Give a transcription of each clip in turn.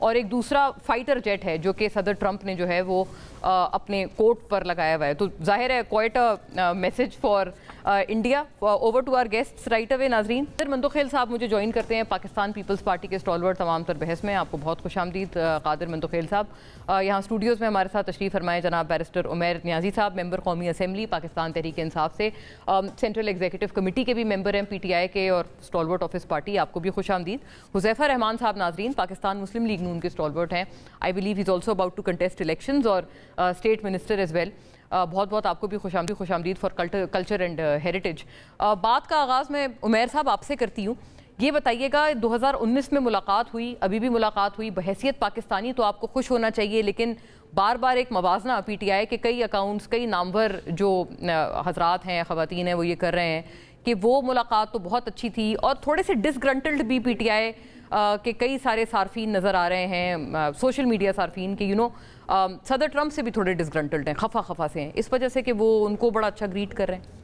اور ایک دوسرا فائٹر جیٹ ہے جو کہ صدر ٹرمپ نے جو ہے وہ اپنے کوٹ پر لگایا ہوا ہے. تو ظاہر ہے quite message for India. Over to our guests right away. ناظرین, مندوخیل صاحب مجھے جوائن کرتے ہیں پاکستان پیپلز پارٹی کے اسٹالورٹ تمام تر بحث میں. آپ کو بہت خوش آمدید قادر مندوخیل صاحب. یہاں اسٹوڈیوز میں ہمارے ساتھ تشریف فرمائے جناب بیرسٹر عمیر نیازی صاحب, ممبر قومی اسمبلی پاکستان تحریک انصاف سے, سینٹرل ایگزیکٹو کمیٹی کے بھی ممبر ہیں پی ٹی آئی کے, اور اسٹالورٹ آفس پارٹی. آپ کو بھی خوش آمدید. حذیفہ رحمان صاحب ناظرین پاکستان مسلم لیگ نون کے اسٹالورٹ ہیں. I believe he is also about to contest elections اور اسٹیٹ منسٹر ایز ویل. بہت بہت آپ کو بھی خوش آمدید فار کلچر اینڈ ہیریٹیج. بات کا آغاز میں عمیر صاحب آپ سے کرتی ہوں. یہ بتائیے گا 2019 میں ملاقات ہوئی, ابھی بھی ملاقات ہوئی, بحیثیت پاکستانی تو آپ کو خوش ہونا چاہیے, لیکن بار بار ایک موازنہ پی ٹی آئی کے کئی اکاؤنٹس, کئی نامور جو حضرات ہیں, خواتین ہیں, وہ یہ کر رہے ہیں کہ وہ ملاقات تو بہت اچھی تھی, اور تھوڑے سے ڈسگرنٹلڈ بھی پی ٹی آئی کے کئی سارے صارفین نظر آ رہے ہیں, سوشل میڈیا صارفین کے صدر ٹرمپ سے بھی تھوڑے ڈسگرنٹلڈ ہیں, خفا سے ہیں, اس وجہ سے کہ وہ ان کو بڑا اچھا گریٹ کر رہے ہیں.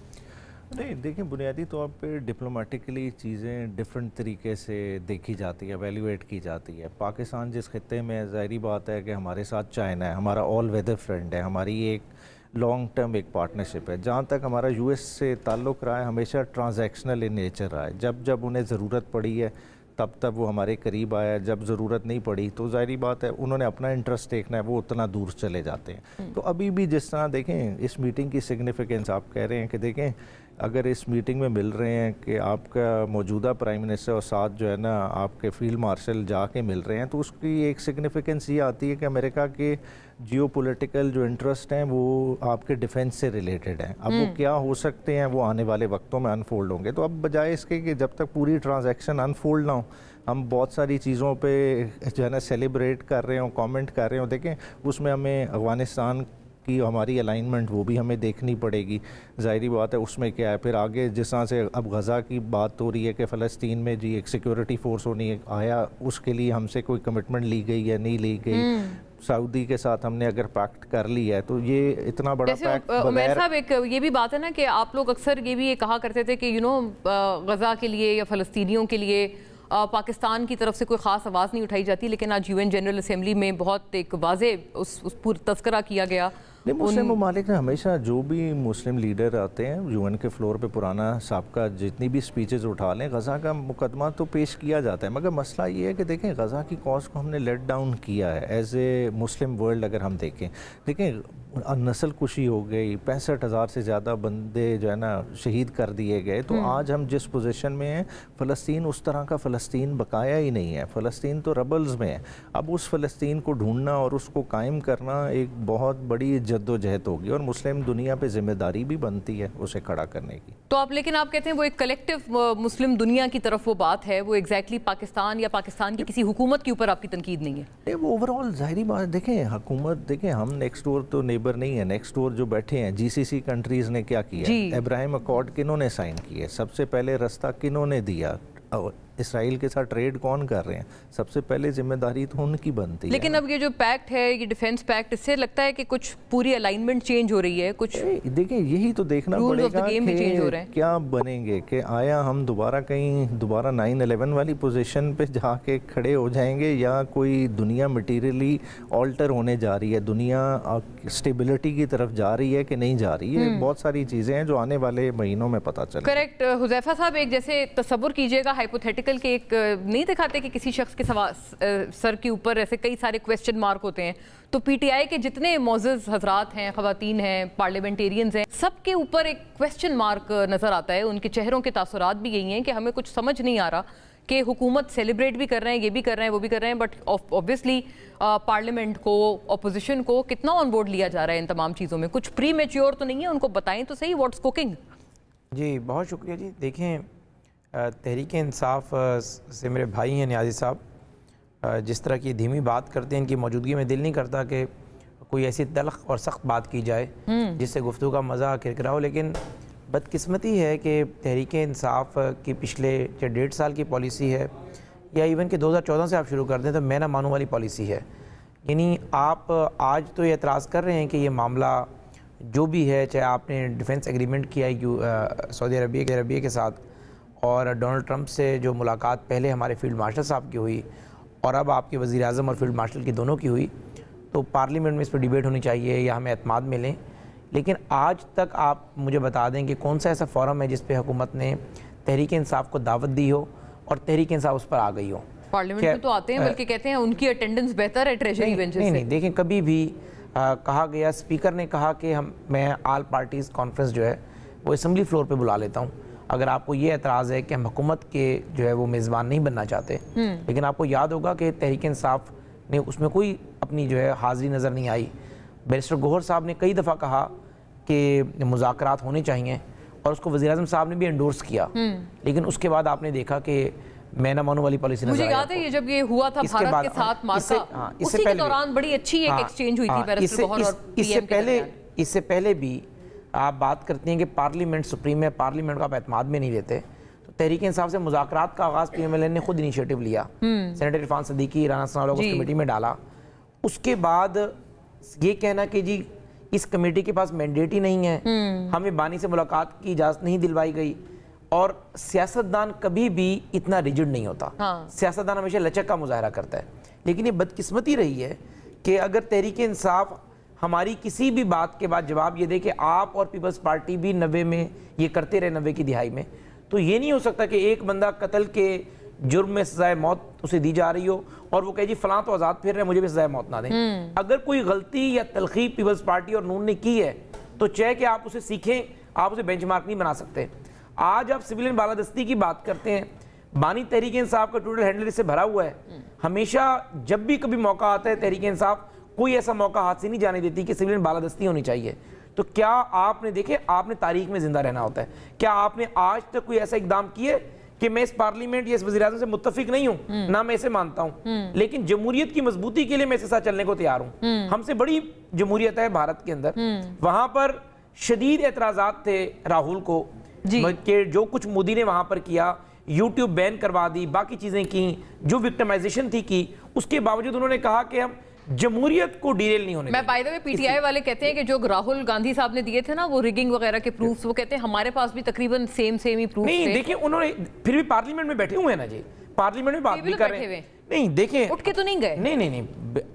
نہیں دیکھیں, بنیادی طور پہ ڈپلومیٹکلی چیزیں ڈیفرنٹ طریقے سے دیکھی جاتی ہے, ایویلیویٹ کی جاتی ہے. پاکستان جس خطے میں, ظاہری بات ہے کہ ہمارے ساتھ چائنا ہے, ہمارا آل ویدر فرینڈ ہے, ہماری ایک لانگ ٹرم ایک پارٹنرشپ ہے. جہاں تک ہمارا یو ایس سے تعلق رہا ہے, ہمیشہ ٹرانزیکشنل ان نیچر رہا ہے. جب انہیں ضرورت پڑی ہے تب وہ ہمارے قریب آیا, جب ضرورت نہیں پڑی تو ظاہری بات ہے انہوں نے اپنا انٹرسٹ دیکھنا ہے, وہ اتنا دور چلے جاتے ہیں. تو ابھی بھی جس طرح دیکھیں اس میٹنگ کی سگنیفیکنس آپ کہہ رہے ہیں کہ دیکھیں اگر اس میٹنگ میں مل رہے ہیں کہ آپ کا موجودہ پرائم منسٹر اور ساتھ جو ہے نا آپ کے فیلڈ مارشل جا کے مل رہے ہیں, تو اس کی ایک سگنیفیکنس یہ آتی ہے کہ امریکہ کے جیو پولیٹیکل جو انٹرسٹ ہیں وہ آپ کے ڈیفنس سے ریلیٹڈ ہیں. اب وہ کیا ہو سکتے ہیں وہ آنے والے وقتوں میں انفولڈ ہوں گے. تو اب بجائے اس کے کہ جب تک پوری ٹرانزیکشن انفولڈ نہ ہو, ہم بہت ساری چیزوں پہ جو ہے نا سیلیبریٹ کر رہے ہوں, کامنٹ کر رہے ہوں, دیکھیں اس میں ہمیں افغانستان کی ہماری الائنمنٹ وہ بھی ہمیں دیکھنی پڑے گی. ظاہری بات ہے اس میں کیا ہے, پھر آگے جس طرح سے اب غزہ کی بات ہو رہی ہے کہ فلسطین میں جی ایک سیکیورٹی فورس ہونی ہے, آیا اس کے لیے ہم سے کوئی کمٹمنٹ لی گئی یا نہیں لی گئی. سعودی کے ساتھ ہم نے اگر پیکٹ کر لی ہے تو یہ اتنا بڑا پیکٹ عمیر صاحب ایک یہ بھی بات ہے نا کہ آپ لوگ اکثر یہ بھی کہا کرتے تھے کہ غزہ کے لیے یا فلسطینیوں کے لیے پاکستان کی طرف سے کوئی خاص آواز نہیں اٹھائی جاتی, لیکن آج یو این جنرل اسمبلی میں بہت ایک واضح اس پر تذکرہ کیا گیا. مسلم ممالک نے ہمیشہ جو بھی مسلم لیڈر آتے ہیں یو این کے فلور پہ پرانا سابقہ جتنی بھی سپیچز اٹھا لیں, غزہ کا مقدمہ تو پیش کیا جاتا ہے, مگر مسئلہ یہ ہے کہ دیکھیں غزہ کی کاز کو ہم نے لیٹ ڈاؤن کیا ہے ایز اے مسلم ورلڈ. اگر ہم دیکھیں نسل کشی ہو گئی, 65,000 سے زیادہ بندے جو ہے نا شہید کر دیے گئے. تو آج ہم جس پوزیشن میں ہیں, فلسطین اس طرح کا فلسطین بقایا ہی نہیں ہے, فلسطین تو ربلز میں ہے. اب اس فلسطین کو ڈھونڈنا اور اس کو قائم کرنا ایک بہت بڑی جد و جہد ہوگی, اور مسلم دنیا پہ ذمہ داری بھی بنتی ہے اسے کھڑا کرنے کی. تو لیکن آپ کہتے ہیں وہ ایک کلیکٹیو مسلم دنیا کی طرف وہ بات ہے, وہ ایگزیکٹلی پاکستان یا پاکستان کی کسی حکومت کے اوپر آپ کی تنقید نہیں ہے. وہ اوور آل ظاہری بات, دیکھیں حکومت, دیکھیں ہم نیکسٹ ڈور تو نیبر نہیں ہے, نیکسٹ ڈور جو بیٹھے ہیں جی سی سی کنٹریز نے کیا کیا, ابراہیم اکارڈ کنہوں نے سائن کیے, سب سے پہلے رستہ کنہوں نے دیا, اسرائیل کے ساتھ ٹریڈ کون کر رہے ہیں, سب سے پہلے ذمہ داری تو ان کی بنتی ہے. لیکن اب یہ جو پیکٹ ہے, یہ ڈیفنس پیکٹ, اس سے لگتا ہے کہ کچھ پوری الائنمنٹ چینج ہو رہی ہے, کچھ دیکھیں یہی تو دیکھنا پڑے گا کہ کیا بنیں گے, کہ آیا ہم دوبارہ 9/11 والی پوزیشن پہ جا کے کھڑے ہو جائیں گے, یا کوئی دنیا مٹیریلی آلٹر ہونے جا رہی ہے, دنیا اسٹیبلٹی کی طرف جا رہی ہے کہ نہیں جا رہی ہے. بہت ساری چیزیں ہیں جو آنے والے مہینوں میں پتہ چلیں. کریکٹ. حذیفہ صاحب ایک جیسے تصور کیجئے گا ہائپوتھیٹیکل کہ ایک نہیں دکھاتے کہ کسی شخص کے سر کے اوپر ایسے کئی سارے کویسچن مارک ہوتے ہیں, تو پی ٹی آئی کے جتنے معزز حضرات ہیں, خواتین ہیں, پارلیمنٹیرینز ہیں, سب کے اوپر ایک کویسچن مارک نظر آتا ہے. ان کے چہروں کے تاثرات بھی یہی ہیں کہ ہمیں کچھ سمجھ نہیں آ رہا کہ حکومت سیلیبریٹ بھی کر رہے ہیں, یہ بھی کر رہے ہیں, وہ بھی کر رہے ہیں, بٹ اوبویسلی پارلیمنٹ کو, اپوزیشن کو کتنا آن بورڈ لیا جا رہا ہے ان تمام چیزوں میں. کچھ پری میچیور تو نہیں ہے, ان کو بتائیں تو صحیح واٹس کوکنگ. جی بہت شکریہ. جی دیکھیں تحریک انصاف سے میرے بھائی ہیں نیازی صاحب, جس طرح کی دھیمی بات کرتے ہیں, ان کی موجودگی میں دل نہیں کرتا کہ کوئی ایسی تلخ اور سخت بات کی جائے جس سے گفتگو کا مزہ کرکرا ہو. لیکن بدقسمتی ہے کہ تحریک انصاف کی پچھلے 1.5 سال کی پالیسی ہے, یا ایون کہ 2014 سے آپ شروع کر دیں تو میں نہ مانوں والی پالیسی ہے. یعنی آپ آج تو یہ اعتراض کر رہے ہیں کہ یہ معاملہ جو بھی ہے, چاہے آپ نے ڈیفنس ایگریمنٹ کیا سعودی عربیہ کے ساتھ, اور ڈونلڈ ٹرمپ سے جو ملاقات پہلے ہمارے فیلڈ مارشل صاحب کی ہوئی, اور اب آپ کے وزیر اعظم اور فیلڈ مارشل کی دونوں کی ہوئی، تو پارلیمنٹ میں اس پہ ڈیبیٹ ہونی چاہیے یا ہمیں اعتماد ملیں. لیکن آج تک آپ مجھے بتا دیں کہ کون سا ایسا فورم ہے جس پہ حکومت نے تحریک انصاف کو دعوت دی ہو اور تحریک انصاف اس پر آ گئی ہو. پارلیمنٹ میں تو آتے ہیں بلکہ کہتے ہیں ان کی اٹینڈنس بہتر ہے ٹریجری بینچز سے. نہیں دیکھیں کبھی بھی کہا گیا، اسپیکر نے کہا کہ میں آل پارٹیز کانفرنس جو ہے وہ اسمبلی فلور پہ بلا لیتا ہوں. اگر آپ کو یہ اعتراض ہے کہ ہم حکومت کے جو ہے وہ میزبان نہیں بننا چاہتے، لیکن آپ کو یاد ہوگا کہ تحریک انصاف نے اس میں کوئی اپنی جو ہے حاضری نظر نہیں آئی. بیرسٹر گوہر صاحب نے کئی دفعہ کہا کہ مذاکرات ہونے چاہیے اور اس کو وزیر اعظم صاحب نے بھی انڈورس کیا، لیکن اس کے بعد آپ نے دیکھا کہ میں نہ مانو والی پالیسی نظر آئی. مجھے یاد ہے یہ جب یہ ہوا تھا بھارت کے ساتھ مارکا، اسی کے دوران بڑی اچھی ایک ایکسچینج ہوئی تھی بیرسٹر گوہر اور پی ایم کے درمیان. اس سے پہلے بھی آپ بات کرتے ہیں کہ پارلیمنٹ سپریم ہے، پارلیمنٹ کا آپ اعتماد میں نہیں لیتے، تو تحریک انصاف سے مذاکرات کا آغاز پی ایم ایل این نے خود انیشیٹو لیا. سینیٹر عرفان صدیقی، رانا ثناء اللہ کو اس کمیٹی میں ڈالا. اس کے بعد یہ کہنا کہ جی اس کمیٹی کے پاس مینڈیٹ ہی نہیں ہے، ہمیں بانی سے ملاقات کی اجازت نہیں دلوائی گئی. اور سیاستدان کبھی بھی اتنا ریجڈ نہیں ہوتا، سیاستدان ہمیشہ لچک کا مظاہرہ کرتا ہے. لیکن یہ بدقسمتی رہی ہے کہ اگر تحریک انصاف ہماری کسی بھی بات کے بعد جواب یہ دے کہ آپ اور پیپلز پارٹی بھی 90 میں یہ کرتے رہے، 90 کی دہائی میں، تو یہ نہیں ہو سکتا کہ ایک بندہ قتل کے جرم میں سزائے موت اسے دی جا رہی ہو اور وہ کہے جی فلاں تو آزاد پھر رہے ہیں، مجھے بھی سزائے موت نہ دیں. اگر کوئی غلطی یا تلخی پیپلز پارٹی اور نون نے کی ہے تو چاہے کہ آپ اسے سیکھیں، آپ اسے بینچ مارک نہیں بنا سکتے. آج آپ سویلین بالادستی کی بات کرتے ہیں، بانی تحریک انصاف کا ٹوٹل ہینڈل اس سے بھرا ہوا ہے. ہمیشہ جب بھی کبھی موقع آتا ہے تحریک انصاف کوئی ایسا موقع ہاتھ سے نہیں جانے دیتی کہ سویلین بالادستی ہونی چاہیے. تو کیا آپ نے دیکھے، آپ نے تاریخ میں زندہ رہنا ہوتا ہے، کیا آپ نے آج تک کوئی ایسا اقدام کیے کہ میں اس پارلیمنٹ یا اس وزیر اعظم سے متفق نہیں ہوں، نہ میں اسے مانتا ہوں، لیکن جمہوریت کی مضبوطی کے لیے میں اس کے ساتھ چلنے کو تیار ہوں. ہم سے بڑی جمہوریت ہے بھارت کے اندر. وہاں پر شدید اعتراضات تھے راہل کو کہ جو کچھ مودی نے وہاں پر کیا، یوٹیوب بین کروا دی، باقی چیزیں کی، جو وکٹمائزیشن تھی کی، اس کے باوجود انہوں نے کہا کہ ہم جمہوریت کو ڈیریل نہیں ہونے. میں by the way P T I والے کہتے ہیں کہ جو راہل گاندھی صاحب نے دیے تھے نا وہ ریگنگ وغیرہ کے پروفز، وہ کہتے ہیں ہمارے پاس بھی تقریباً سیم ہی پروفز تھے. نہیں دیکھیں انہوں نے پھر بھی پارلیمنٹ میں بیٹھے ہوئے ہیں نا جی، پارلیمنٹ میں بات بھی کر رہے ہیں. نہیں دیکھیں اٹھ کے تو نہیں گئے. نہیں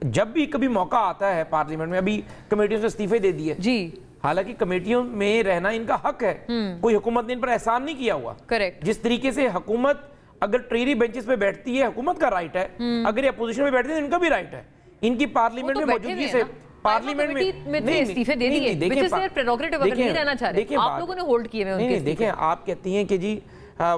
جب بھی کبھی موقع آتا ہے پارلیمنٹ میں، ابھی کمیٹیوں سے استعفے دے دیے جی، حالانکہ کمیٹیوں میں رہنا ان کا حق ہے، کوئی حکومت نے ان پر احسان نہیں کیا ہوا. کریکٹ. جس طریقے سے حکومت اگر ٹریری بینچز پہ بیٹھتی ہے حکومت کا رائٹ ہے، اگر یہ اپوزیشن میں بیٹھتی ہے ان کا بھی رائٹ ہے. ان کی پارلیمنٹ میں موجودگی سے پارلیمنٹ میں استعفے دے دیے، نہیں رہنا چاہ رہے آپ لوگوں نے ہولڈ کیے ہوئے. دیکھیں آپ کہتی ہیں کہ جی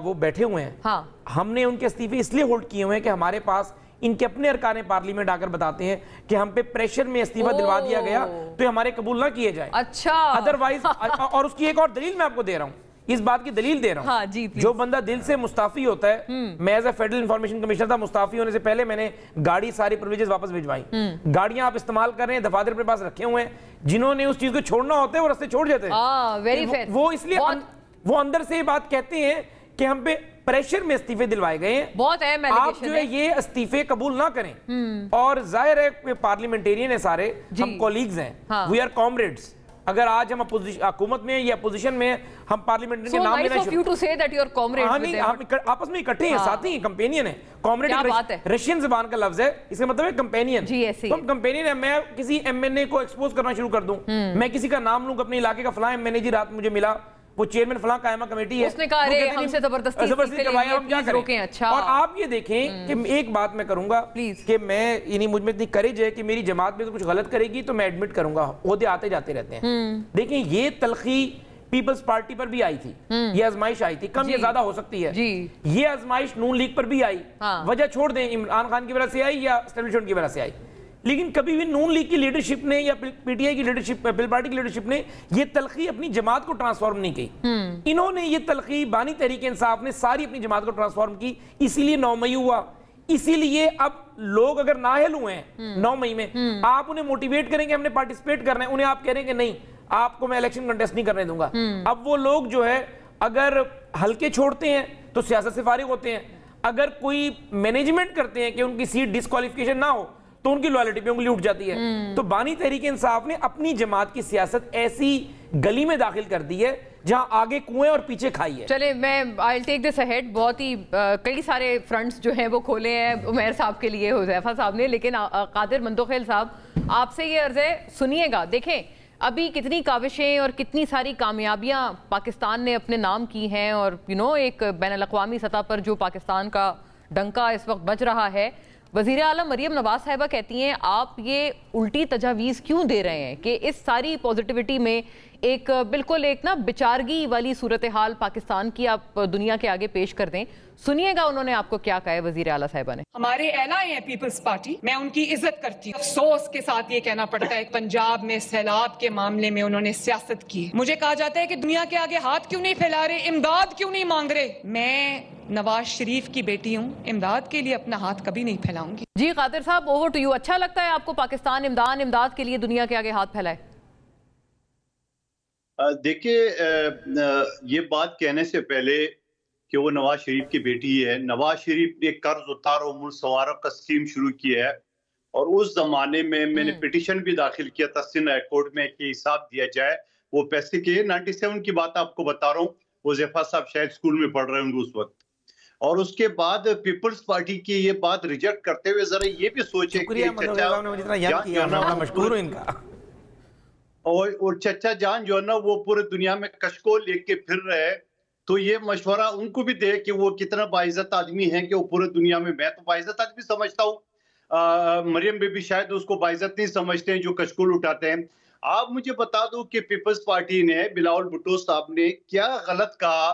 وہ بیٹھے ہوئے ہیں، ہم نے ان کے استعفے اس لیے ہولڈ کیے ہوئے ہیں کہ ہمارے پاس ان کے اپنے ارکان پارلیمنٹ آ کر بتاتے ہیں کہ ہم پہ پریشر میں استعفا دلوا دیا گیا تو ہمارے قبول نہ کیے جائیں. اچھا ادروائز. اور اس کی ایک اور دلیل میں آپ کو دے رہا ہوں، اس بات کی دلیل دے رہا ہوں. جو بندہ دل سے مستعفی ہوتا ہے، میں as a federal information commissioner تھا، مستعفی ہونے سے پہلے میں نے گاڑی ساری پرویلیجز واپس بھجوائی. گاڑیاں آپ استعمال کر رہے ہیں، دفاتر اپنے پاس رکھے ہوئے ہیں، جنہوں نے اس چیز کو چھوڑنا ہوتا ہے وہ رستے چھوڑ جاتے ہیں. وہ اس لیے وہ اندر سے یہ بات کہتے ہیں کہ ہم پہ پریشر میں استعفے دلوائے گئے ہیں. بہت اہم آپ جو ہے یہ استعفے قبول نہ کریں. اور ظاہر ہے پارلیمنٹیرین ہیں سارے، ہم کولیگز ہیں، وی آر کامریڈز. اگر آج ہم حکومت میں یا اپوزیشن میں ہم پارلیمنٹ کے نام لینا آپس میں اکٹھے ہیں، ساتھی ہیں، کمپینین ہیں. کامریڈ رشین زبان کا لفظ ہے، اس کا مطلب ہے کمپینین. تم کمپینین ہے. میں کسی ایم این اے کو ایکسپوز کرنا شروع کر دوں، میں کسی کا نام لوں اپنے علاقے کا، فلاں ایم این اے جی رات مجھے ملا، وہ چیئرمین فلاں قائمہ کمیٹی ہے، اس نے کہا رہے ہم سے زبردستی کروایا، ہم کیا کریں. اور آپ یہ دیکھیں کہ ایک بات میں کروں گا کہ میں مجھ میں اتنی کریج ہے کہ میری جماعت میں کچھ غلط کرے گی تو میں ایڈمٹ کروں گا، عہدے آتے جاتے رہتے ہیں. دیکھیں یہ تلخی پیپلز پارٹی پر بھی آئی تھی، یہ آزمائش آئی تھی، کم یا زیادہ ہو سکتی ہے. یہ آزمائش نون لیگ پر بھی آئی، وجہ چھوڑ دیں عمران خان کی وجہ سے آئی یا اسٹیبلشمنٹ کی وجہ سے آئی، لیکن کبھی بھی نون لیگ کی لیڈرشپ نے یا پی ٹی آئی کی لیڈرشپ، پیپل پارٹی کی لیڈرشپ نے یہ تلخی اپنی جماعت کو ٹرانسفارم نہیں کی. انہوں نے یہ تلخی بانی تحریک انصاف نے ساری اپنی جماعت کو ٹرانسفارم کی، اسی لیے 9 مئی ہوا. اسی لیے اب لوگ اگر نااہل ہوئے ہیں 9 مئی میں، آپ انہیں موٹیویٹ کریں کہ ہم نے پارٹیسپیٹ کرنا ہے، انہیں آپ کہہ رہے ہیں کہ نہیں آپ کو میں الیکشن کنٹیسٹ نہیں کرنے دوں گا. اب وہ لوگ جو ہے اگر ہلکے چھوڑتے ہیں تو سیاست سے فارغ ہوتے ہیں، اگر کوئی مینجمنٹ کرتے ہیں کہ ان کی سیٹ ڈسکوالیفیکیشن نہ ہو تو ان کی لائلٹی پہ انگلی اٹھ جاتی ہے. تو بانی تحریک انصاف نے اپنی جماعت کی سیاست ایسی گلی میں داخل کر دی ہے جہاں آگے کنویں اور پیچھے کھائی ہے. چلے میں I'll take this ahead. بہت ہی کئی سارے فرنٹس جو ہیں وہ کھولے ہیں عمیر صاحب کے لیے, حذیفہ صاحب نے, لیکن قادر مندوخیل صاحب آپ سے یہ عرض ہے, سنیے گا. دیکھیں ابھی کتنی کاوشیں اور کتنی ساری کامیابیاں پاکستان نے اپنے نام کی ہیں, اور ایک بین الاقوامی سطح پر جو پاکستان کا ڈنکا اس وقت بج رہا ہے. وزیر اعلیٰ مریم نواز صاحبہ کہتی ہیں آپ یہ الٹی تجاویز کیوں دے رہے ہیں کہ اس ساری پوزیٹیوٹی میں ایک بالکل ایک بچارگی والی صورتحال پاکستان کی آپ دنیا کے آگے پیش کر دیں. سنیے گا انہوں نے آپ کو کیا کہا ہے وزیر اعلیٰ صاحبہ نے. ہمارے اعلیٰ ہیں پیپلز پارٹی, میں ان کی عزت کرتی ہوں. افسوس کے ساتھ یہ کہنا پڑتا ہے پنجاب میں سیلاب کے معاملے میں انہوں نے سیاست کی. مجھے کہا جاتا ہے کہ دنیا کے آگے ہاتھ کیوں نہیں پھیلا رہے, امداد کیوں نہیں مانگ رہے. میں نواز شریف کی بیٹی ہوں, امداد کے لیے اپنا ہاتھ کبھی نہیں پھیلاؤں گی. جی قادر صاحب, اوور ٹو یو. اچھا لگتا ہے آپ کو پاکستان امداد کے لیے دنیا کے آگے ہاتھ پھیلائے؟ دیکھیے یہ بات کہنے سے پہلے کہ وہ نواز شریف کی بیٹی ہے, نواز شریف نے قرض اتارو ملک سنوارو کا اسکیم شروع کی ہے, اور اس زمانے میں میں نے پیٹیشن بھی داخل کیا تھا سندھ ہائی کورٹ میں کہ حساب دیا جائے وہ پیسے کے. 97 کی بات آپ کو بتا رہا ہوں, حذیفہ صاحب شاید اسکول میں پڑھ رہے ہوں گے اس وقت. اور اس کے بعد پیپلز پارٹی کی یہ بات ریجیکٹ کرتے ہوئے ذرا یہ بھی سوچے اور چچا جان جو ہے نا وہ پورے دنیا میں کشکول لے کے پھر رہے, تو یہ مشورہ ان کو بھی دے کہ وہ کتنا باعزت آدمی ہیں کہ وہ پورے دنیا میں تو باعزت آدمی سمجھتا ہوں, مریم بی بی شاید اس کو باعزت نہیں سمجھتے ہیں جو کشکول اٹھاتے ہیں. آپ مجھے بتا دو کہ پیپلز پارٹی نے بلاول بھٹو صاحب نے کیا غلط کہا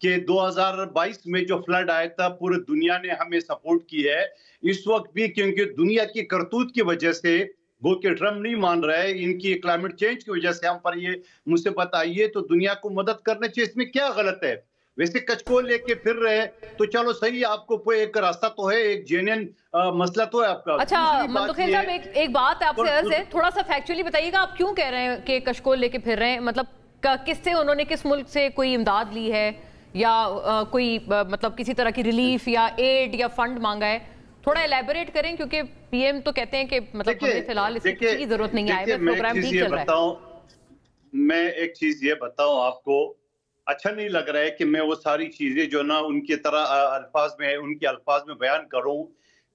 کہ 2022 میں جو فلڈ آیا تھا پورے دنیا نے ہمیں سپورٹ کی ہے. اس وقت بھی کیونکہ دنیا کی کرتوت کی وجہ سے وہ کہ ٹرمپ نہیں مان رہے, ان کی کلائمیٹ چینج کی وجہ سے ہم پر یہ مصیبت آئی ہے, تو دنیا کو مدد کرنا چاہیے. اس میں کیا غلط ہے؟ ویسے کچکول لے کے پھر رہے تو چلو صحیح, آپ کو ایک راستہ تو ہے, ایک جینین مسئلہ تو ہے آپ کا. اچھا مندوخیل صاحب, ایک بات آپ سے عرض ہے, تھوڑا سا فیکچولی بتائیے گا آپ کیوں کہہ رہے ہیں کہ کشکول لے کے پھر رہے ہیں؟ مطلب کس سے انہوں نے کس ملک سے کوئی امداد لی ہے یا کوئی مطلب کسی طرح کی ریلیف یا ایڈ یا فنڈ مانگا ہے؟ تھوڑا ایلیبوریٹ کریں, کیونکہ پی ایم تو کہتے ہیں کہ مطلب ہمیں فی الحال اس کی ضرورت نہیں ہے, پروگرام ٹھیک چل رہا ہے. میں ایک چیز یہ بتاؤں آپ کو, اچھا نہیں لگ رہا ہے کہ میں وہ ساری چیزیں جو نا ان کی طرح ان کے الفاظ میں بیان کروں.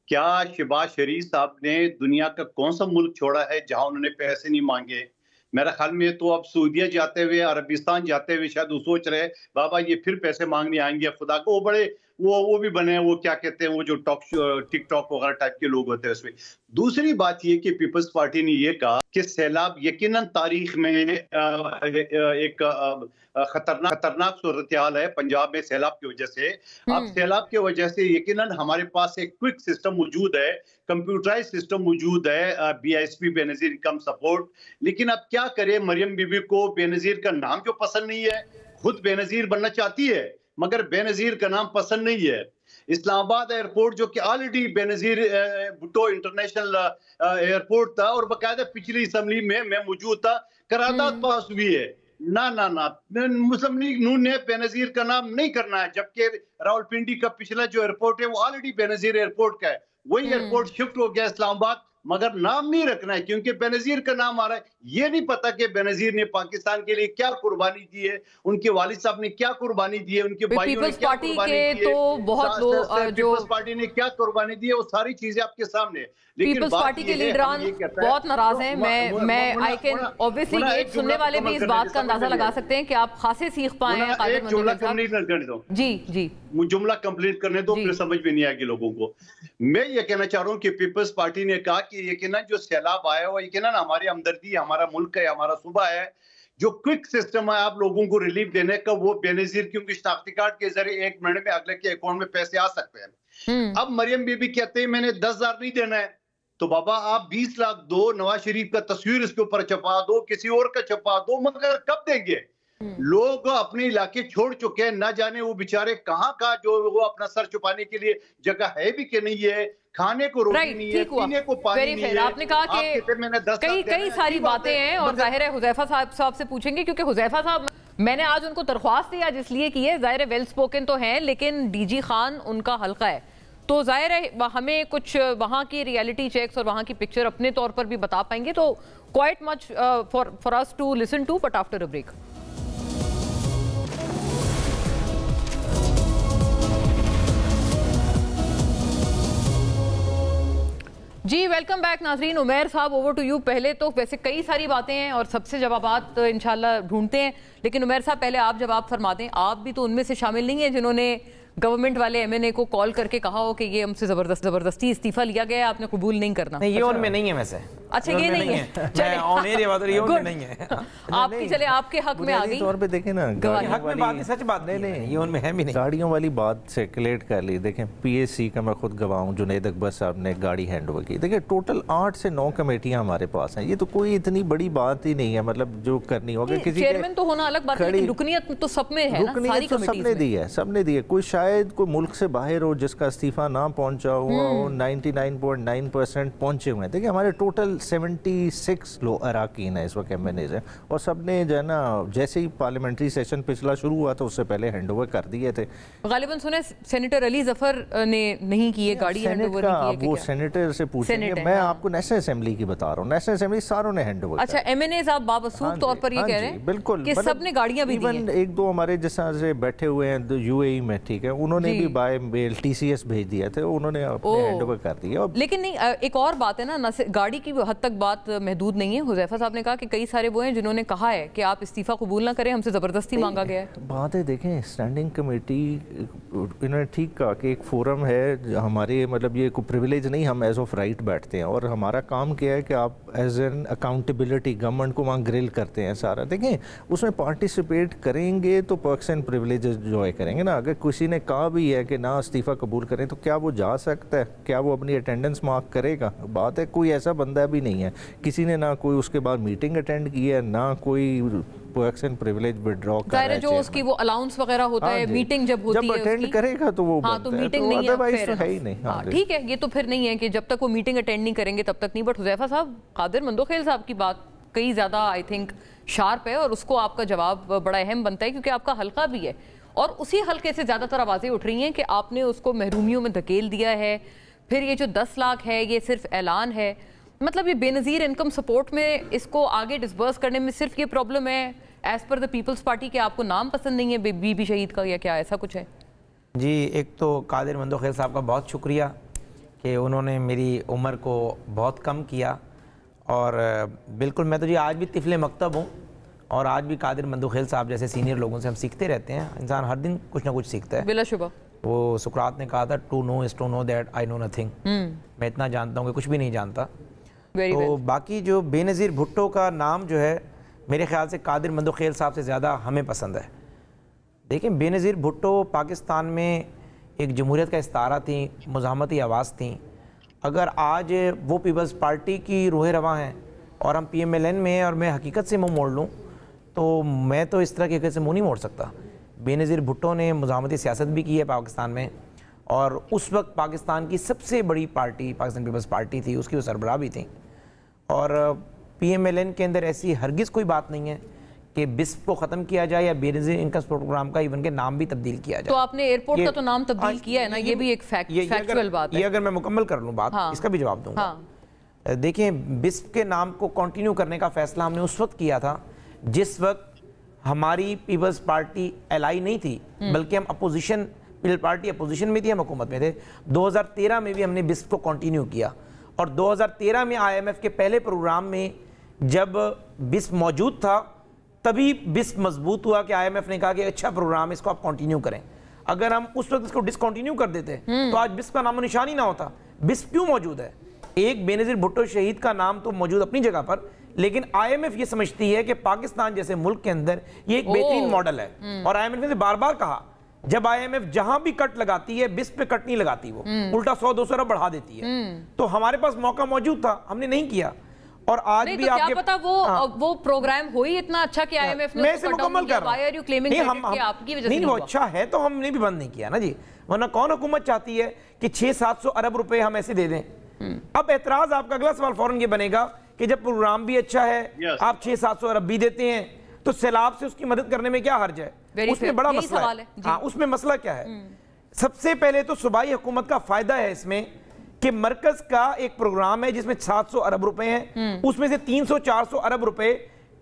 کیا شہباز شریف صاحب نے دنیا کا کون سا ملک چھوڑا ہے جہاں انہوں نے پیسے نہیں مانگے؟ میرا خیال میں تو اب سعودیہ جاتے ہوئے, عربستان جاتے ہوئے شاید وہ سوچ رہے بابا یہ پھر پیسے مانگنے آئیں گے خدا کو. وہ بڑے وہ بھی بنے, وہ کیا کہتے ہیں, وہ جو ٹک ٹاک وغیرہ ٹائپ کے لوگ ہوتے ہیں اس میں. دوسری بات یہ کہ پیپلز پارٹی نے یہ کہا کہ سیلاب یقیناً تاریخ میں ایک خطرناک صورتحال ہے پنجاب میں سیلاب کی وجہ سے. اب سیلاب کی وجہ سے یقیناً ہمارے پاس ایک کوئک سسٹم موجود ہے, کمپیوٹرائز سسٹم موجود ہے, BISP بے نظیر انکم سپورٹ. لیکن اب کیا کرے, مریم بی بی کو بے نظیر کا نام جو پسند نہیں ہے, خود بے نظیر بننا چاہتی ہے مگر بے نظیر کا نام پسند نہیں ہے. اسلام آباد ایئرپورٹ جو کہ آلریڈی بے نظیر بھٹو انٹرنیشنل ایئرپورٹ تھا اور باقاعدہ پچھلی اسمبلی میں موجود تھا, قرارداد پاس ہوئی ہے. نہ مسلم لیگ نون نے بے نظیر کا نام نہیں کرنا ہے, جبکہ راولپنڈی کا پچھلا جو ایئرپورٹ ہے وہ آلریڈی بے نظیر ایئرپورٹ کا ہے. وہی ایئرپورٹ شفٹ ہو گیا اسلام آباد, مگر نام نہیں رکھنا ہے کیونکہ بے نظیر کا نام آ رہا ہے. یہ نہیں پتا کہ بے نظیر نے پاکستان کے لیے کیا قربانی دی ہے, ان کے والد صاحب نے کیا قربانی دی ہے, ان کے بھائیوں نے کیا قربانی دی ہے, پیپلز پارٹی نے کیا قربانی دی ہے, وہ ساری چیزیں آپ کے سامنے. پیپلز پارٹی کے لیڈران بہت ناراض ہیں. میں آئی کین اوبویسلی یہ سننے والے بھی اس بات کا اندازہ لگا سکتے ہیں کہ آپ خاصے سیکھ پائے ہیں. ایک جملہ کمپلیٹ کرنے دو, جی جملہ کمپلیٹ کرنے دو, پھر سمجھ میں نہیں آئے گی لوگوں کو. میں یہ کہنا چاہ رہا ہوں کہ پیپلز پارٹی نے کہا کہ یقیناً جو سیلاب آیا وہ یقیناً ہماری ہمدردی, ہمارا ملک ہے, ہمارا صوبہ ہے. جو کوئک سسٹم ہے آپ لوگوں کو ریلیف دینے کا, وہ بے نظیر کیونکہ شناختی کارڈ کے ذریعے 1 منٹ میں اگلے کے اکاؤنٹ میں پیسے آ سکتے ہیں. اب مریم بی بی کہتے ہیں میں نے 10,000 نہیں دینا ہے, تو بابا آپ 20 لاکھ دو, نواز شریف کا تصویر اس کے اوپر چھپا دو, کسی اور کا چھپا دو, مگر کب دیں گے؟ لوگ اپنے علاقے چھوڑ چکے ہیں, نہ جانے وہ بیچارے کہاں کا جو وہ اپنا سر چھپانے کے لیے جگہ ہے بھی کہ نہیں ہے, کھانے کو روٹی نہیں ہے, پینے کو پانی نہیں ہے. آپ نے کہا کہ کئی ساری باتیں ہیں اور ظاہر ہے حذیفہ صاحب سے پوچھیں گے, کیونکہ حذیفہ صاحب میں نے آج ان کو درخواست دی آج اس لیے کی ہے, ظاہر ہے ویل سپوکن تو ہیں لیکن ڈی جی خان ان کا حلقہ ہے, تو ظاہر ہے ہمیں کچھ وہاں کی ریئلٹی چیکس اور وہاں کی پکچر اپنے طور پر بھی بتا پائیں گے. تو quite much for us to listen to, but after a break. جی ویلکم بیک ناظرین. عمیر صاحب اوور ٹو یو. پہلے تو ویسے کئی ساری باتیں ہیں اور سب سے جوابات انشاءاللہ ڈھونڈتے ہیں, لیکن عمیر صاحب پہلے آپ جواب فرما دیں. آپ بھی تو ان میں سے شامل نہیں ہیں جنہوں نے گورنمنٹ والے ایم این اے کو کال کر کے کہا ہو کہ یہ ہم سے زبردستی استعفیٰ لیا گیا ہے, آپ نے قبول نہیں کرنا. نہیں, یہ ان میں نہیں ہے ویسے. اچھا یہ نہیں ہے, آپ کی چلے آپ کے حق میں آ گئی. طور پہ دیکھیں نا, سچ بات نہیں, یہ ان میں ہے بھی نہیں. گاڑیوں والی بات سیکولیٹ کر لی. دیکھیں پی ایس سی کا میں خود گواہ ہوں, جنید اکبر صاحب نے گاڑی ہینڈ اوور کی. دیکھیں ٹوٹل 8 سے 9 کمیٹیاں ہمارے پاس ہیں. یہ تو کوئی اتنی بڑی بات ہی نہیں ہے, مطلب جو کرنی ہوگا. کسی چیئرمین تو ہونا الگ بات ہے, لیکن رکنیت تو سب میں ہے نا, ساری کمیٹیز سب نے دی ہے. کوئی شاید کوئی ملک سے باہر ہو جس کا استعفیٰ نہ پہنچا ہوا, 99.9% پہنچے ہوئے ہیں. دیکھیں ہمارے ٹوٹل 76 لو اراکین ہیں اس وقت ایم این ایز ہیں, اور سب نے جو ہے نا جیسے ہی پارلیمنٹری سیشن پچھلا شروع ہوا تو اس سے پہلے ہینڈ اوور کر دیے تھے. غالباً سنے سینیٹر علی ظفر نے نہیں کیے گاڑی ہینڈ اوور نہیں کیے. وہ سینیٹر سے پوچھیں گے, میں آپ کو نیشنل اسمبلی کی بتا رہا ہوں. نیشنل اسمبلی ساروں نے ہینڈ اوور. اچھا ایم این ایز آپ بابسوخ طور پر یہ کہہ رہے ہیں بالکل کہ سب نے گاڑیاں بھی دی ہیں. ایک دو ہمارے جس طرح سے بیٹھے ہوئے ہیں یو اے ای میں, ٹھیک ہے, انہوں نے بھی by mail T C S بھیج دیا تھا, انہوں نے اپنے ہینڈ اوور کر دیا. لیکن نہیں, ایک اور بات ہے نا, گاڑی کی حد تک بات محدود نہیں ہے. حذیفہ صاحب نے کہا کہ کئی سارے وہ ہیں جنہوں نے کہا ہے کہ آپ استعفیٰ قبول نہ کریں, ہم سے زبردستی مانگا گیا ہے. بات ہے دیکھیں اسٹینڈنگ کمیٹی انہوں نے ٹھیک کہا کہ ایک فورم ہے ہمارے, مطلب یہ کوئی پریویلیج نہیں, ہم ایز آف رائٹ بیٹھتے ہیں, اور ہمارا کام کیا ہے کہ آپ ایز این اکاؤنٹیبلٹی گورنمنٹ کو وہاں گرل کرتے ہیں سارا. دیکھیں اس میں پارٹیسپیٹ کریں گے تو پرکس اینڈ پریویلیجز انجوائے کریں گے نا. اگر کسی نے کہا بھی ہے کہ نہ استعفیٰ قبول کریں تو کیا وہ جا سکتا ہے, کیا وہ اپنی اٹینڈنس مارک کرے گا؟ بات ہے کوئی ایسا بندہ بھی نہیں ہے, کسی نے نہ کوئی اس کے بعد میٹنگ اٹینڈ کی ہے, نہ کوئی پرکس اینڈ پریویلیج وڈرا کر رہا ہے. جو اس کی وہ الاؤنس وغیرہ ہوتا ہے, میٹنگ جب ہوتی ہے, جب اٹینڈ کرے گا تو وہ تو میٹنگ نہیں ہے ہی نہیں. ٹھیک ہے, یہ تو پھر نہیں ہے کہ جب تک وہ میٹنگ اٹینڈ نہیں کریں گے تب تک نہیں. بٹ حذیفہ صاحب, قادر مندوخیل صاحب کی بات کئی زیادہ آئی تھنک شارپ ہے, اور اس کو آپ کا جواب بڑا اہم بنتا ہے کیونکہ آپ کا حلقہ بھی ہے, اور اسی حلقے سے زیادہ تر آوازیں اٹھ رہی ہیں کہ آپ نے اس کو محرومیوں میں دھکیل دیا ہے. پھر یہ جو 10 لاکھ ہے یہ صرف اعلان ہے, مطلب یہ بے نظیر انکم سپورٹ میں اس کو آگے ڈسبرس کرنے میں صرف یہ پرابلم ہے ایز پر دا پیپلز پارٹی کہ آپ کو نام پسند نہیں ہے بی بی شہید کا, یا کیا ایسا کچھ ہے؟ جی ایک تو قادر مندوخیل صاحب کا بہت شکریہ کہ انہوں نے میری عمر کو بہت کم کیا, اور بالکل میں تو جی آج بھی طفل مکتب ہوں, اور آج بھی قادر مندوخیل صاحب جیسے سینئر لوگوں سے ہم سیکھتے رہتے ہیں. انسان ہر دن کچھ نہ کچھ سیکھتا ہے بلا شبہ. وہ سقراط نے کہا تھا to know is to know that I know nothing. میں اتنا جانتا ہوں کہ کچھ بھی نہیں جانتا. تو باقی جو بے نظیر بھٹو کا نام جو ہے میرے خیال سے قادر مندوخیل صاحب سے زیادہ ہمیں پسند ہے. دیکھیں بے نظیر بھٹو پاکستان میں ایک جمہوریت کا استعارہ تھیں, مزاحمتی آواز تھیں. اگر آج وہ پیپلز پارٹی کی روح رواں ہیں اور ہم پی ایم ایل این میں, اور میں حقیقت سے منہ موڑ لوں تو میں تو اس طرح کی حقیقت سے منہ نہیں موڑ سکتا. بے نظیر بھٹو نے مزاحمتی سیاست بھی کی ہے پاکستان میں, اور اس وقت پاکستان کی سب سے بڑی پارٹی پاکستان پیپلز پارٹی تھی, اس کی وہ سربراہ بھی تھیں. اور پی ایم ایل این کے اندر ایسی ہرگز کوئی بات نہیں ہے کہ بسپ کو ختم کیا جائے یا بے نظیر انکم سپورٹ پروگرام کا ایون کے نام بھی تبدیل کیا جائے. تو آپ نے ایئرپورٹ کا تو نام تبدیل کیا ہے نا, یہ بھی ایک فیکچوئل بات ہے. یہ اگر میں مکمل کر لوں بات, اس کا بھی جواب دوں گا. دیکھیں بسپ کے نام کو کنٹینیو کرنے کا فیصلہ ہم نے اس وقت کیا تھا جس وقت ہماری پیپلز پارٹی ایلائی نہیں تھی, بلکہ ہم اپوزیشن پارٹی اپوزیشن میں تھی, ہم حکومت میں تھے. 2013 میں بھی ہم نے بسپ کو کنٹینیو کیا, اور 2013 میں آئی ایم ایف کے پہلے پروگرام میں جب بسپ موجود تھا تبھی بسپ مضبوط ہوا کہ آئی ایم ایف نے کہا کہ اچھا پروگرام اس کو آپ کنٹینیو کریں. اگر ہم اس وقت اس کو ڈسکنٹینیو کر دیتے تو آج بسپ کا نام و نشان ہی نہ ہوتا. بسپ کیوں موجود ہے؟ ایک بے نظیر بھٹو شہید کا نام تو موجود اپنی جگہ پر, لیکن آئی ایم ایف یہ سمجھتی ہے کہ پاکستان جیسے ملک کے اندر یہ ایک بہترین ماڈل ہے. اور آئی ایم ایف نے بار بار کہا جب آئی ایم ایف جہاں بھی کٹ لگاتی ہے بسپ پہ کٹ نہیں لگاتی, وہ الٹا 100-200 ارب بڑھا دیتی ہے. تو ہمارے پاس موقع موجود تھا, ہم نے نہیں کیا. اور آج بھی آپ کیا پتا وہ پروگرام ہوئی اتنا اچھا کہ آئی ایم ایف نے اس کو مکمل کر رہا ہے. نہیں وہ اچھا ہے تو ہم نے بھی بند نہیں کیا نا جی, ورنہ کون حکومت چاہتی ہے کہ 600-700 ارب روپے ہم ایسے دے دیں. اب اعتراض آپ کا اگلا سوال فوراً یہ بنے گا کہ جب پروگرام بھی اچھا ہے آپ 600-700 ارب بھی دیتے ہیں تو سیلاب سے اس کی مدد کرنے میں کیا حرج ہے؟ اس میں بڑا مسئلہ ہے. ہاں اس میں مسئلہ کیا ہے؟ سب سے پہلے تو صوبائی حکومت کا فائدہ ہے اس میں کہ مرکز کا ایک پروگرام ہے جس میں 700 ارب روپے ہیں، اس میں سے 300-400 ارب روپے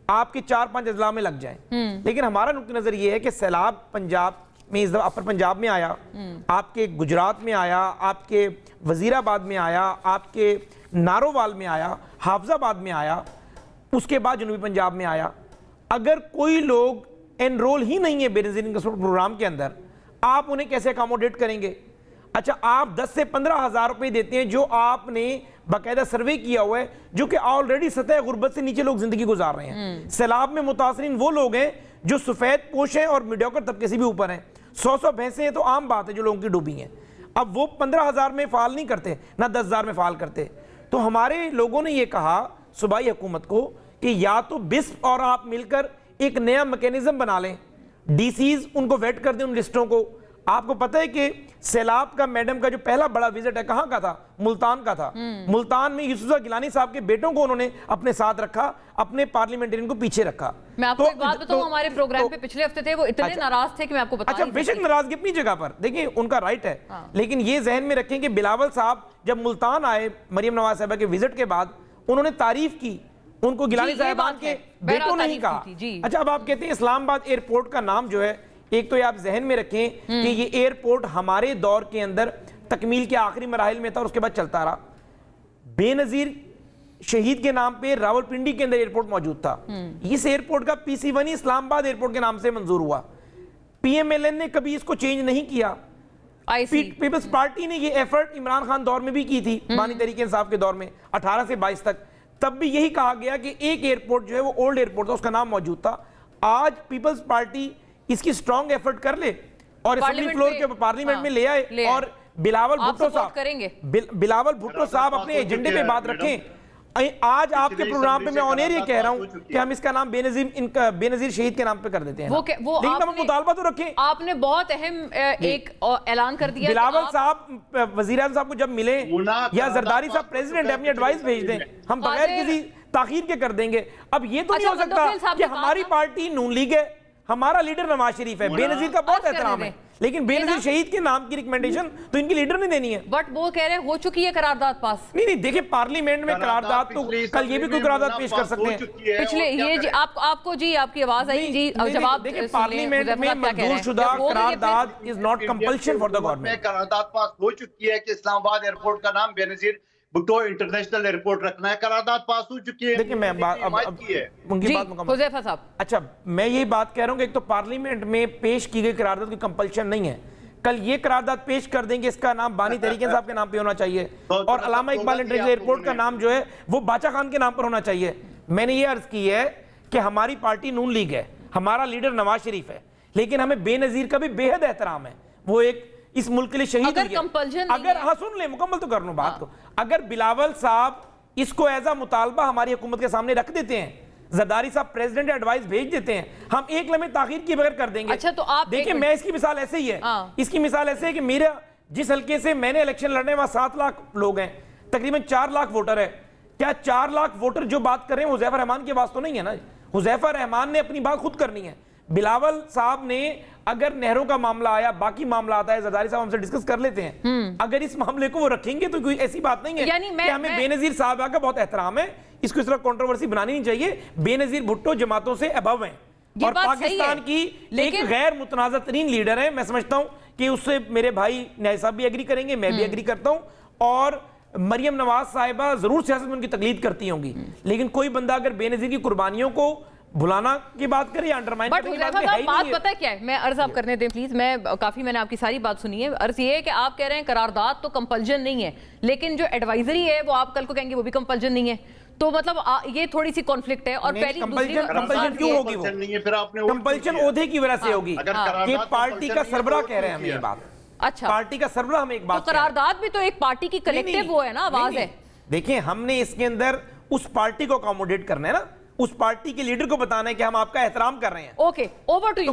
آپ کے 4-5 اضلاع میں لگ جائیں. لیکن ہمارا نقطہ نظر یہ ہے کہ سیلاب پنجاب میں اس دفعہ اپر پنجاب میں آیا، آپ کے گجرات میں آیا، آپ کے وزیر آباد میں آیا، آپ کے نارووال میں آیا، حافظ آباد میں آیا، اس کے بعد جنوبی پنجاب میں آیا. اگر کوئی لوگ انرول ہی نہیں ہے بے نظیر انکم پروگرام کے اندر، آپ انہیں کیسے اکاموڈیٹ کریں گے؟ اچھا آپ 10 سے 15 ہزار روپے دیتے ہیں جو آپ نے باقاعدہ سروے کیا ہوا ہے، جو کہ آلریڈی سطح غربت سے نیچے لوگ زندگی گزار رہے ہیں. سیلاب میں متاثرین وہ لوگ ہیں جو سفید پوش ہیں اور میڈیوکر طبقے سے بھی اوپر ہیں. 100 بھینسیں ہیں تو عام بات ہے جو لوگوں کی ڈوبی ہیں. اب وہ 15 ہزار میں فعال نہیں کرتے، نہ 10 ہزار میں فعال کرتے. تو ہمارے لوگوں نے یہ کہا صوبائی حکومت کو کہ یا تو بسپ اور آپ مل کر ایک نیا میکینزم بنا لیں، ڈی سیز ان کو ویٹ کر دیں ان لسٹوں کو. آپ کو پتہ ہے کہ سیلاب کا میڈم کا جو پہلا بڑا وزٹ ہے کہاں کا تھا؟ ملتان کا تھا. ملتان میں یوسف گیلانی صاحب کے بیٹوں کو انہوں نے اپنے ساتھ رکھا، اپنے پارلیمنٹرین کو پیچھے رکھا. میں آپ کو ایک بات بتاؤں، ہمارے پروگرام پہ پچھلے ہفتے تھے وہ اتنے ناراض تھے کہ میں آپ کو بتا اچھا بے شک ناراضگی اپنی جگہ پر، دیکھیں ان کا رائٹ ہے، لیکن یہ ذہن میں رکھیں کہ بلاول صاحب جب ملتان آئے مریم نواز صاحبہ کے وزٹ کے بعد انہوں نے تعریف کی، ان کو گیلانی صاحبان کے بیٹوں نے ہی کہا. اچھا اب آپ کہتے ہیں اسلام آباد ایئرپورٹ کا نام جو ہے، ایک تو یہ آپ ذہن میں رکھیں کہ یہ ایئرپورٹ ہمارے دور کے اندر تکمیل کے آخری مراحل میں تھا اور اس کے بعد چلتا رہا. بے نظیر شہید کے نام پہ راولپنڈی کے اندر ایئرپورٹ موجود تھا. اس ایئرپورٹ کا PC1 اسلام آباد ایئرپورٹ کے نام سے منظور ہوا. PMLN نے کبھی اس کو چینج نہیں کیا. پیپلز پارٹی نے یہ ایفرٹ عمران خان دور میں بھی کی تھی، بانی تحریک انصاف کے دور میں 18 سے 22 تک. تب بھی یہی کہا گیا کہ ایک ایئرپورٹ جو ہے وہ اولڈ ایئرپورٹ تھا، اس کا نام موجود تھا. آج پیپلز پارٹی اس کی سٹرونگ ایفرٹ کر لے اور اسمبلی فلور کے پارلیمنٹ میں لے آئے اور بلاول بھٹو صاحب اپنے ایجنڈے پہ بات رکھیں. آج آپ کے پروگرام پہ میں آن ایئر یہ کہہ رہا ہوں کہ ہم اس کا نام بے نظیر شہید کے نام پہ کر دیتے ہیں، لیکن ہم مطالبہ تو رکھیں. آپ نے بہت اہم ایک اعلان کر دیا. بلاول صاحب وزیر اعظم صاحب کو جب ملے یا زرداری صاحب پریزیڈنٹ اپنی ایڈوائس بھیج دیں، ہم بغیر کسی تاخیر کے کر دیں گے. اب یہ تو نہیں ہو سکتا کہ ہماری پارٹی نون لیگ ہے، ہمارا لیڈر نواز شریف ہے، بے نظیر کا بہت احترام ہے، لیکن بے نظیر شہید کے نام کی ریکمنڈیشن تو ان کی لیڈر نے دینی ہے. بٹ وہ کہہ رہے ہیں ہو چکی ہے قرارداد پاس. نہیں دیکھیں پارلیمنٹ میں قرارداد تو کل یہ بھی کوئی قرارداد پیش کر سکتے ہیں. پچھلے یہ جی آپ کو جی آپ کی آواز آئی جی جواب دیکھیں پارلیمنٹ میں منظور شدہ قرارداد is not compulsion for the government. قرارداد پاس ہو چکی ہے کہ اسلام آباد ایئرپورٹ کا نام بے نظیر بھٹو انٹرنیشنل ایئرپورٹ رکھنا ہے. قرارداد پاس ہو چکی ہے. دیکھیں میں ان کی بات مکمل. حذیفہ صاحب اچھا میں یہی بات کہہ رہا ہوں کہ ایک تو پارلیمنٹ میں پیش کی گئی قرارداد کی کمپلشن نہیں ہے. کل یہ قرارداد پیش کر دیں گے اس کا نام بانی تحریک انصاف کے نام پہ ہونا چاہیے اور علامہ اقبال انٹرنیشنل ایئرپورٹ کا نام جو ہے وہ باچا خان کے نام پر ہونا چاہیے. میں نے یہ عرض کی ہے کہ ہماری پارٹی نون لیگ ہے، ہمارا لیڈر نواز شریف ہے، لیکن ہمیں بے نظیر کا بھی بے حد احترام ہے. وہ ایک اس ملک کے لیے شہید ہوئی ہے. اگر ہاں سن لیں مکمل تو کر لوں بات کو. اگر بلاول صاحب اس کو ایز اے مطالبہ ہماری حکومت کے سامنے رکھ دیتے ہیں، زرداری صاحب پریزیڈنٹ ایڈوائس بھیج دیتے ہیں، ہم ایک لمحے تاخیر کی بغیر کر دیں گے. اچھا تو آپ دیکھیں میں اس کی مثال ایسے ہی ہے، اس کی مثال ایسے ہے کہ میرا جس حلقے سے میں نے الیکشن لڑنے وہاں 7 لاکھ لوگ ہیں، تقریباً 4 لاکھ ووٹر ہے. کیا 4 لاکھ ووٹر جو بات کر رہے ہیں حذیفہ رحمان کی آواز تو نہیں ہے نا؟ حذیفہ رحمان نے اپنی بات خود کرنی ہے. بلاول صاحب نے اگر نہروں کا معاملہ آیا، باقی معاملہ آتا ہے، زرداری صاحب ہم سے ڈسکس کر لیتے ہیں. اگر اس معاملے کو وہ رکھیں گے تو کوئی ایسی بات نہیں ہے کہ ہمیں بے نظیر صاحب کا بہت احترام ہے، اس کو اس طرح کنٹروورسی بنانی نہیں چاہیے. بے نظیر بھٹو جماعتوں سے ابو ہیں اور پاکستان کی ایک غیر متنازع ترین لیڈر ہے. میں سمجھتا ہوں کہ اس سے میرے بھائی نیاز صاحب بھی ایگری کریں گے، میں بھی ایگری کرتا ہوں، اور مریم نواز صاحبہ ضرور سیاست میں ان کی تقلید کرتی ہوں گی، لیکن کوئی بندہ اگر بے نظیر کی قربانیوں کو بھلانا کی بات کرے یا انڈرمائن کرنے کی بات ہے ہی نہیں ہے. پتہ کیا ہے، میں عرض آپ کرنے دیں پلیز. میں نے آپ کی ساری بات سنی ہے. عرض یہ ہے کہ آپ کہہ رہے ہیں قرارداد تو کمپلجن نہیں ہے، لیکن جو ایڈوائزری ہے وہ آپ کل کو کہیں گے وہ بھی کمپلجن نہیں ہے. تو مطلب یہ تھوڑی سی کانفلکٹ ہے. اور پہلی کمپلجن کیوں ہوگی؟ وہ کمپلجن عہدے کی وجہ سے ہوگی کہ پارٹی کا سربراہ کہہ رہے ہیں ہمیں یہ بات. اچھا پارٹی کا سربراہ ہمیں ایک بات، تو قرارداد بھی تو ایک پارٹی کی کلیکٹیو وہ ہے نا، آواز ہے. دیکھیں ہم نے اس کے اندر اس پارٹی کو اکاموڈیٹ کرنا ہے نا، اس پارٹی کے لیڈر کو بتانا ہے کہ ہم آپ کا احترام کر رہے ہیں. Okay over to you.